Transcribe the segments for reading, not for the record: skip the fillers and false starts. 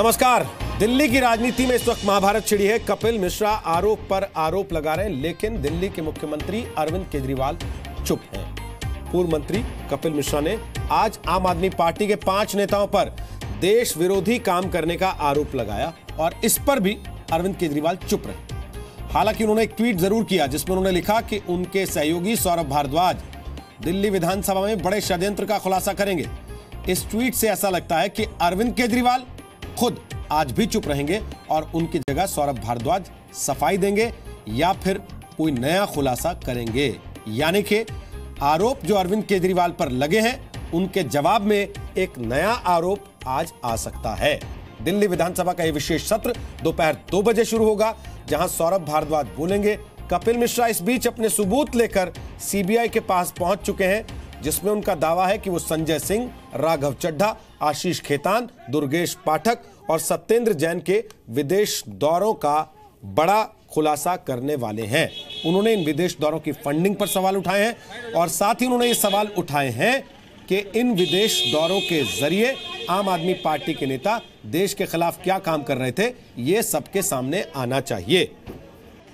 नमस्कार। दिल्ली की राजनीति में इस वक्त महाभारत छिड़ी है। कपिल मिश्रा आरोप पर आरोप लगा रहे हैं, लेकिन दिल्ली के मुख्यमंत्री अरविंद केजरीवाल चुप हैं। पूर्व मंत्री कपिल मिश्रा ने आज आम आदमी पार्टी के 5 नेताओं पर देश विरोधी काम करने का आरोप लगाया और इस पर भी अरविंद केजरीवाल चुप रहे। हालांकि उन्होंने एक ट्वीट जरूर किया जिसमें उन्होंने लिखा कि उनके सहयोगी सौरभ भारद्वाज दिल्ली विधानसभा में बड़े षड्यंत्र का खुलासा करेंगे। इस ट्वीट से ऐसा लगता है कि अरविंद केजरीवाल खुद आज भी चुप रहेंगे और उनकी जगह सौरभ भारद्वाज सफाई देंगे या फिर कोई नया खुलासा करेंगे। यानी कि आरोप जो अरविंद केजरीवाल पर लगे हैं उनके जवाब में एक नया आरोप आज आ सकता है। दिल्ली विधानसभा का यह विशेष सत्र दोपहर 2 बजे शुरू होगा, जहां सौरभ भारद्वाज बोलेंगे। कपिल मिश्रा इस बीच अपने सबूत लेकर सीबीआई के पास पहुंच चुके हैं, जिसमें उनका दावा है कि वो संजय सिंह, राघव चड्ढा, आशीष खेतान, दुर्गेश पाठक और सत्येंद्र जैन के विदेश दौरों का बड़ा खुलासा करने वाले हैं। उन्होंने इन विदेश दौरों की फंडिंग पर सवाल उठाए हैं और साथ ही उन्होंने ये सवाल उठाए हैं कि इन विदेश दौरों के जरिए आम आदमी पार्टी के नेता देश के खिलाफ क्या काम कर रहे थे, ये सबके सामने आना चाहिए।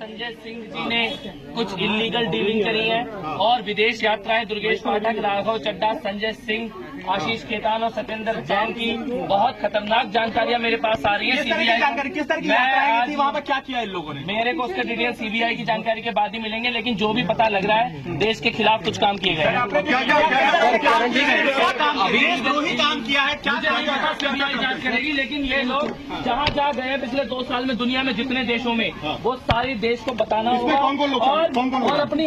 संजय सिंह जी ने कुछ इलीगल डीलिंग करी है और विदेश यात्राएं दुर्गेश पाठक, राघव चड्ढा, संजय सिंह, आशीष खेतान और सत्येंद्र जैन की बहुत खतरनाक जानकारियां मेरे पास आ रही है। सीबीआई किस तरह की यात्राएं थी, वहाँ पर क्या किया इन लोगों ने? मेरे को उसके डिटेल सीबीआई की जानकारी के बाद ही मिलेंगे, लेकिन जो भी पता लग रहा है देश के खिलाफ कुछ काम किए गए हैं। विदेशद्रोही काम किया है क्या? सीबीआई जांच करेगी, लेकिन ये लोग जहाँ जहाँ गए पिछले 2 साल में दुनिया में जितने देशों में, वो सारे देश को बताना होगा और अपनी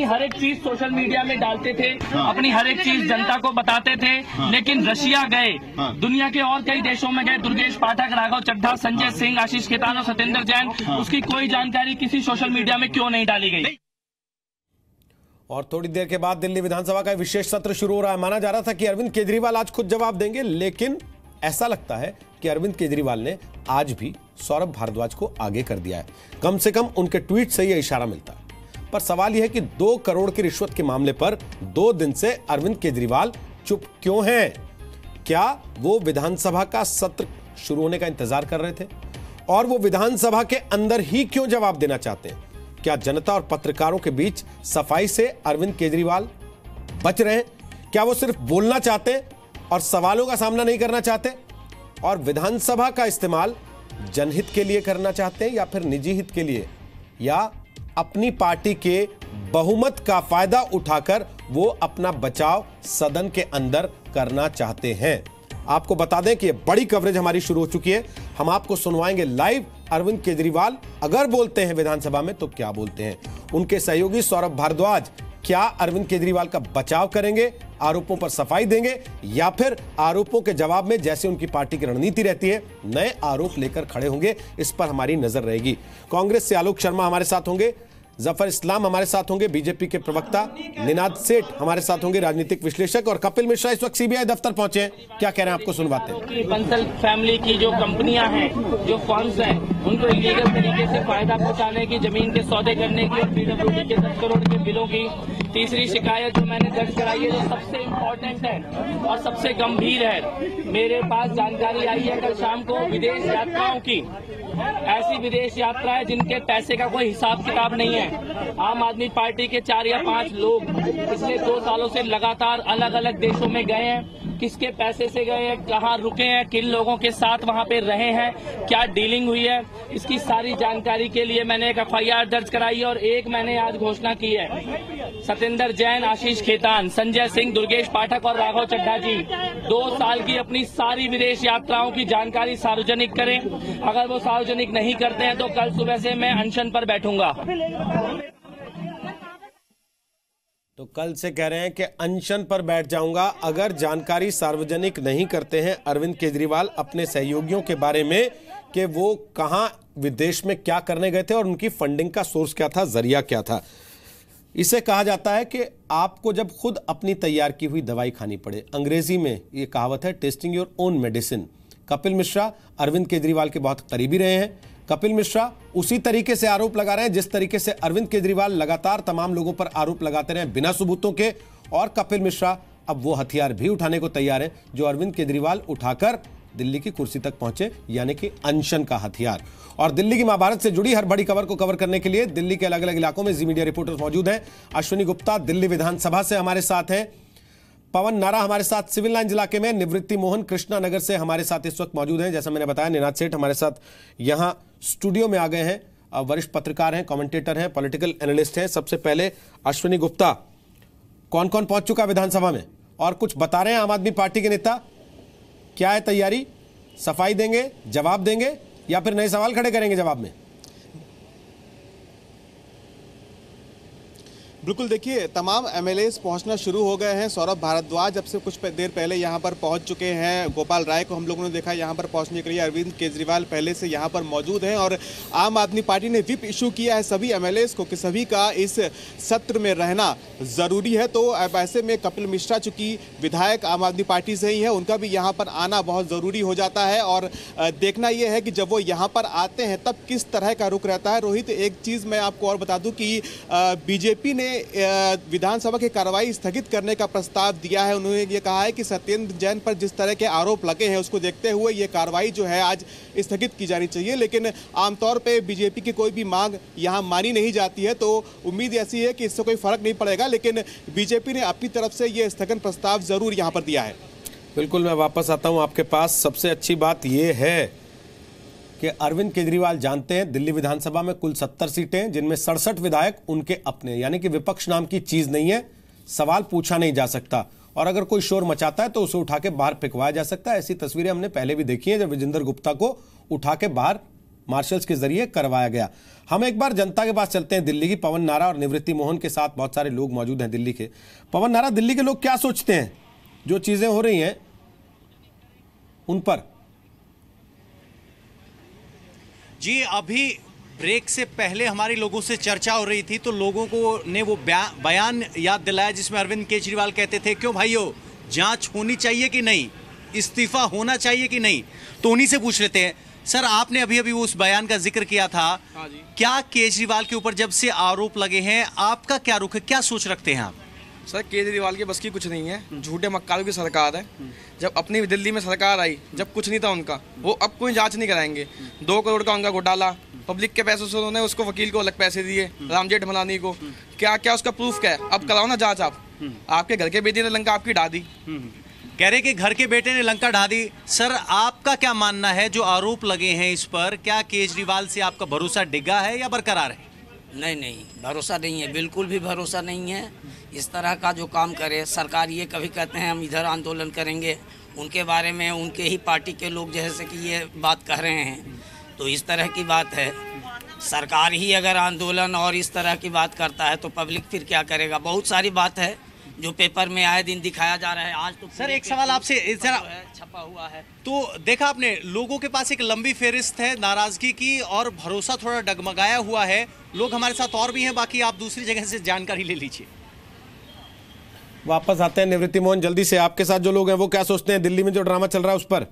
हर एक चीज सोशल मीडिया में डालते थे, अपनी हर एक चीज जनता को बताते थे। लेकिन रशिया गए, दुनिया के और कई देशों में गए, दुर्गेश पाठक, राघव चड्ढा, संजय सिंह, आशीष खेतान और सत्येंद्र जैन, उसकी कोई जानकारी किसी सोशल मीडिया में क्यों नहीं डाली गई? और थोड़ी देर के बाद दिल्ली विधानसभा का विशेष सत्र शुरू हो रहा है। माना जा रहा था कि अरविंद केजरीवाल आज खुद जवाब देंगे, लेकिन ऐसा लगता है कि अरविंद केजरीवाल ने आज भी सौरभ भारद्वाज को आगे कर दिया है। कम से कम उनके ट्वीट से यह इशारा मिलता है। पर सवाल यह है कि 2 करोड़ की रिश्वत के मामले पर 2 दिन से अरविंद केजरीवाल चुप क्यों हैं? क्या वो विधानसभा का सत्र शुरू होने का इंतजार कर रहे थे? और वो विधानसभा के अंदर ही क्यों जवाब देना चाहते हैं? क्या जनता और पत्रकारों के बीच सफाई से अरविंद केजरीवाल बच रहे हैं? क्या वो सिर्फ बोलना चाहते हैं और सवालों का सामना नहीं करना चाहते? और विधानसभा का इस्तेमाल जनहित के लिए करना चाहते हैं या फिर निजी हित के लिए, या अपनी पार्टी के बहुमत का फायदा उठाकर वो अपना बचाव सदन के अंदर करना चाहते हैं? आपको बता दें कि ये बड़ी कवरेज हमारी शुरू हो चुकी है। हम आपको सुनवाएंगे लाइव अरविंद केजरीवाल अगर बोलते हैं विधानसभा में तो क्या बोलते हैं। उनके सहयोगी सौरभ भारद्वाज क्या अरविंद केजरीवाल का बचाव करेंगे, आरोपों पर सफाई देंगे, या फिर आरोपों के जवाब में जैसे उनकी पार्टी की रणनीति रहती है नए आरोप लेकर खड़े होंगे? इस पर हमारी नजर रहेगी। कांग्रेस से आलोक शर्मा हमारे साथ होंगे, जफर इस्लाम हमारे साथ होंगे, बीजेपी के प्रवक्ता निनाद सेठ हमारे साथ होंगे, राजनीतिक विश्लेषक, और कपिल मिश्रा इस वक्त सीबीआई दफ्तर पहुंचे हैं। क्या कह रहे हैं आपको सुनवाते हैं। बंसल फैमिली की जो कंपनियां हैं, जो फर्म्स हैं, उनको इलीगल तरीके से फायदा पहुंचाने की, जमीन के सौदे करने की और पीडब्ल्यूडी के 10 करोड़ के बिलों की तीसरी शिकायत जो मैंने दर्ज कराई है, जो सबसे इम्पोर्टेंट है और सबसे गंभीर है। मेरे पास जानकारी आई है कल शाम को विदेश यात्राओं की, ऐसी विदेश यात्राएं जिनके पैसे का कोई हिसाब किताब नहीं है। आम आदमी पार्टी के 4 या 5 लोग पिछले 2 सालों से लगातार अलग अलग देशों में गए हैं। किसके पैसे से गए हैं, कहाँ रुके हैं, किन लोगों के साथ वहाँ पे रहे हैं, क्या डीलिंग हुई है, इसकी सारी जानकारी के लिए मैंने एक FIR दर्ज कराई है और एक मैंने आज घोषणा की है। सत्येंद्र जैन, आशीष खेतान, संजय सिंह, दुर्गेश पाठक और राघव चड्ढा जी 2 साल की अपनी सारी विदेश यात्राओं की जानकारी सार्वजनिक करें। अगर वो सार्वजनिक नहीं करते हैं तो कल सुबह से मैं अनशन पर बैठूंगा। तो कल से कह रहे हैं कि अनशन पर बैठ जाऊंगा अगर जानकारी सार्वजनिक नहीं करते हैं अरविंद केजरीवाल अपने सहयोगियों के बारे में, कि वो कहां विदेश में क्या करने गए थे और उनकी फंडिंग का सोर्स क्या था, जरिया क्या था। इसे कहा जाता है कि आपको जब खुद अपनी तैयार की हुई दवाई खानी पड़े। अंग्रेजी में ये कहावत है testing your own medicine. Kapil Mishra Arvind Kejriwal के बहुत करीबी रहे हैं। कपिल मिश्रा उसी तरीके से आरोप लगा रहे हैं जिस तरीके से अरविंद केजरीवाल लगातार तमाम लोगों पर आरोप लगाते रहे बिना सबूतों के, और कपिल मिश्रा अब वो हथियार भी उठाने को तैयार है जो अरविंद केजरीवाल उठाकर दिल्ली की कुर्सी तक पहुंचे, यानी कि अनशन का हथियार। और दिल्ली की महाभारत से जुड़ी हर बड़ी खबर को कवर करने के लिए दिल्ली के अलग अलग इलाकों में जी मीडिया रिपोर्टर्स मौजूद हैं। अश्विनी गुप्ता दिल्ली विधानसभा से हमारे साथ हैं, पवन नारा हमारे साथ सिविल लाइन इलाके में, निवृत्ति मोहन कृष्णा नगर से हमारे साथ इस वक्त मौजूद हैं। जैसा मैंने बताया, निनाद सेठ हमारे साथ यहां स्टूडियो में आ गए हैं, वरिष्ठ पत्रकार हैं, कमेंटेटर हैं, पॉलिटिकल एनालिस्ट हैं। सबसे पहले अश्विनी गुप्ता, कौन कौन पहुंच चुका विधानसभा में और कुछ बता रहे हैं आम आदमी पार्टी के नेता? क्या है तैयारी? सफाई देंगे, जवाब देंगे या फिर नए सवाल खड़े करेंगे जवाब में? बिल्कुल, देखिए तमाम एमएलएस पहुंचना शुरू हो गए हैं। सौरभ भारद्वाज अब से कुछ देर पहले यहां पर पहुंच चुके हैं। गोपाल राय को हम लोगों ने देखा यहां पर पहुंचने के लिए। अरविंद केजरीवाल पहले से यहां पर मौजूद हैं और आम आदमी पार्टी ने व्हिप इशू किया है सभी एमएलएस को कि सभी का इस सत्र में रहना ज़रूरी है। तो अब ऐसे में कपिल मिश्रा चूंकि विधायक आम आदमी पार्टी से ही है, उनका भी यहाँ पर आना बहुत ज़रूरी हो जाता है। और देखना यह है कि जब वो यहाँ पर आते हैं तब किस तरह का रुख रहता है। रोहित, एक चीज़ मैं आपको और बता दूँ कि बीजेपी ने विधानसभा की कार्रवाई स्थगित करने का प्रस्ताव दिया है। उन्होंने ये कहा है कि सत्येंद्र जैन पर जिस तरह के आरोप लगे हैं उसको देखते हुए ये कार्रवाई जो है आज स्थगित की जानी चाहिए। लेकिन आमतौर पे बीजेपी की कोई भी मांग यहाँ मानी नहीं जाती है, तो उम्मीद ऐसी है कि इससे कोई फर्क नहीं पड़ेगा। लेकिन बीजेपी ने अपनी तरफ से ये स्थगन प्रस्ताव जरूर यहाँ पर दिया है। बिल्कुल, मैं वापस आता हूँ आपके पास। सबसे अच्छी बात यह है कि अरविंद केजरीवाल जानते हैं दिल्ली विधानसभा में कुल 70 सीटें, जिनमें 67 विधायक उनके अपने, यानी कि विपक्ष नाम की चीज नहीं है। सवाल पूछा नहीं जा सकता और अगर कोई शोर मचाता है तो उसे उठा के बाहर फेंकवाया जा सकता है। ऐसी तस्वीरें हमने पहले भी देखी हैं जब विजेंद्र गुप्ता को उठा के बाहर मार्शल्स के जरिए करवाया गया। हम एक बार जनता के पास चलते हैं दिल्ली की। पवन नारा और निवृत्ति मोहन के साथ बहुत सारे लोग मौजूद हैं दिल्ली के। पवन नारा, दिल्ली के लोग क्या सोचते हैं जो चीजें हो रही हैं उन पर? जी, अभी ब्रेक से पहले हमारे लोगों से चर्चा हो रही थी तो लोगों को ने वो बयान याद दिलाया जिसमें अरविंद केजरीवाल कहते थे, क्यों भाइयों, जांच होनी चाहिए कि नहीं, इस्तीफा होना चाहिए कि नहीं। तो उन्हीं से पूछ लेते हैं, सर आपने अभी अभी उस बयान का जिक्र किया था। हाँ जी। क्या केजरीवाल के ऊपर जब से आरोप लगे हैं आपका क्या रुख है, क्या सोच रखते हैं आप? सर केजरीवाल की बस की कुछ नहीं है, झूठे मक्कारों की सरकार है। जब अपनी दिल्ली में सरकार आई, जब कुछ नहीं था उनका, वो अब कोई जांच नहीं कराएंगे। 2 करोड़ का उनका घोटाला, पब्लिक के पैसों से उन्होंने उसको वकील को अलग पैसे दिए, राम जेठमलानी को। क्या क्या उसका प्रूफ क्या है? अब कराओ ना जांच आप। आपके घर के बेटे ने लंका आपकी ढा दी। कह रहे कि घर के बेटे ने लंका ढा दी। सर आपका क्या मानना है, जो आरोप लगे हैं इस पर, क्या केजरीवाल से आपका भरोसा डिगा है या बरकरार है? नहीं, भरोसा नहीं है, बिल्कुल भी भरोसा नहीं है। इस तरह का जो काम करे सरकार, ये कभी कहते हैं हम इधर आंदोलन करेंगे, उनके बारे में उनके ही पार्टी के लोग जैसे कि ये बात कह रहे हैं, तो इस तरह की बात है। सरकार ही अगर आंदोलन और इस तरह की बात करता है तो पब्लिक फिर क्या करेगा? बहुत सारी बात है जो पेपर में आए दिन दिखाया जा रहा है। आज तो सर एक सवाल आपसे, छपा हुआ है तो देखा आपने, लोगों के पास एक लंबी फेरिस्त है नाराजगी की और भरोसा थोड़ा डगमगाया हुआ है। लोग हमारे साथ और भी हैं, बाकी आप दूसरी जगह से जानकारी ले लीजिए। वापस आते हैं निवृत्ति मोहन, जल्दी से आपके साथ जो लोग हैं वो क्या सोचते हैं दिल्ली में जो ड्रामा चल रहा है उस पर?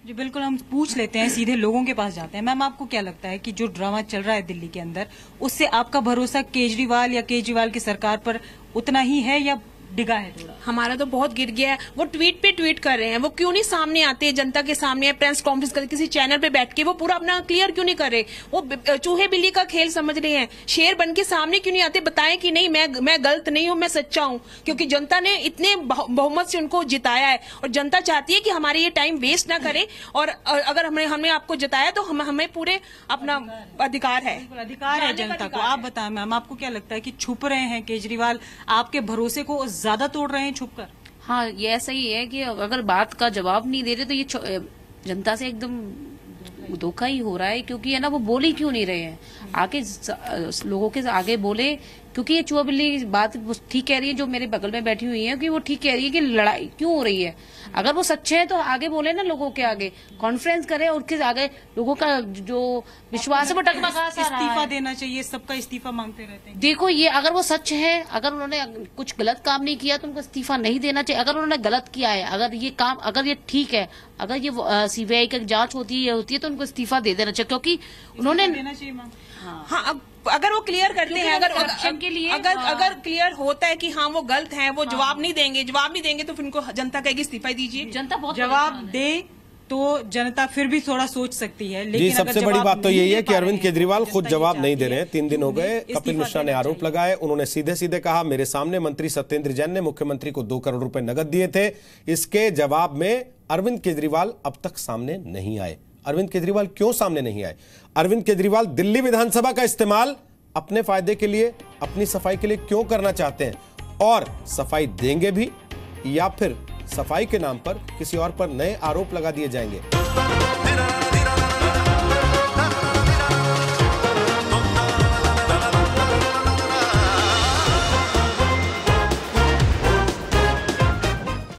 जी बिल्कुल, हम पूछ लेते हैं, सीधे लोगों के पास जाते हैं। मैम, आपको क्या लगता है कि जो ड्रामा चल रहा है दिल्ली के अंदर, उससे आपका भरोसा केजरीवाल या केजरीवाल की सरकार पर उतना ही है या डिगा है थोड़ा? हमारा तो बहुत गिर गया है। वो ट्वीट पे ट्वीट कर रहे हैं, वो क्यों नहीं सामने आते हैं जनता के सामने, प्रेस कॉन्फ्रेंस कर किसी चैनल पे बैठ के वो पूरा अपना क्लियर क्यों नहीं कर रहे? वो चूहे बिल्ली का खेल समझ रहे हैं। शेर बन के सामने क्यों नहीं आते, बताएं कि नहीं मैं गलत नहीं हूं, मैं सच्चा हूं। क्योंकि जनता ने इतने बहुमत से उनको जिताया है और जनता चाहती है कि हमारे ये टाइम वेस्ट ना करें। और अगर हमने आपको जिताया तो हमें पूरे अपना अधिकार है, अधिकार है जनता को। आप बताएं मैम, आपको क्या लगता है कि छुप रहे हैं केजरीवाल, आपके भरोसे को ज्यादा तोड़ रहे हैं छुपकर? हाँ, ये ऐसा ही है कि अगर बात का जवाब नहीं दे रहे तो ये जनता से एकदम धोखा ही हो रहा है। क्योंकि है ना, वो बोल ही क्यों नहीं रहे हैं, आगे लोगों के आगे बोले। क्योंकि ये चूहा बिल्ली बात ठीक कह रही है, जो मेरे बगल में बैठी हुई है, कि वो ठीक कह रही है कि लड़ाई क्यों हो रही है। अगर वो सच्चे हैं तो आगे बोले ना, लोगों के आगे कॉन्फ्रेंस करे और उसके आगे लोगों का जो विश्वास है वो टकमका सा रहा है। इस्तीफा देना चाहिए, सबका इस्तीफा मांगते रहते हैं। देखो, ये अगर वो सच है, अगर उन्होंने कुछ गलत काम नहीं किया तो उनको इस्तीफा नहीं देना चाहिए। अगर उन्होंने गलत किया है, अगर ये ठीक है, अगर ये सीबीआई की जांच होती है तो उनको इस्तीफा दे देना चाहिए, क्योंकि उन्होंने देना चाहिए। हाँ, अब अगर वो क्लियर करते हैं, करप्शन के लिए अगर क्लियर होता है कि हाँ वो गलत है, वो जवाब नहीं देंगे तो फिर उनको जनता कहेगी इस्तीफा दीजिए। जनता बहुत जवाब दे तो जनता फिर भी थोड़ा सोच सकती है। लेकिन जी, सबसे बड़ी बात तो यही है कि अरविंद केजरीवाल खुद जवाब नहीं दे रहे हैं। 3 दिन हो गए, कपिल मिश्रा ने आरोप लगाए, उन्होंने सीधे सीधे कहा मेरे सामने मंत्री सत्येंद्र जैन ने मुख्यमंत्री को 2 करोड़ रुपए नगद दिए थे। इसके जवाब में अरविंद केजरीवाल अब तक सामने नहीं आए। अरविंद केजरीवाल क्यों सामने नहीं आए? अरविंद केजरीवाल दिल्ली विधानसभा का इस्तेमाल अपने फायदे के लिए, अपनी सफाई के लिए क्यों करना चाहते हैं? और सफाई देंगे भी या फिर सफाई के नाम पर किसी और पर नए आरोप लगा दिए जाएंगे?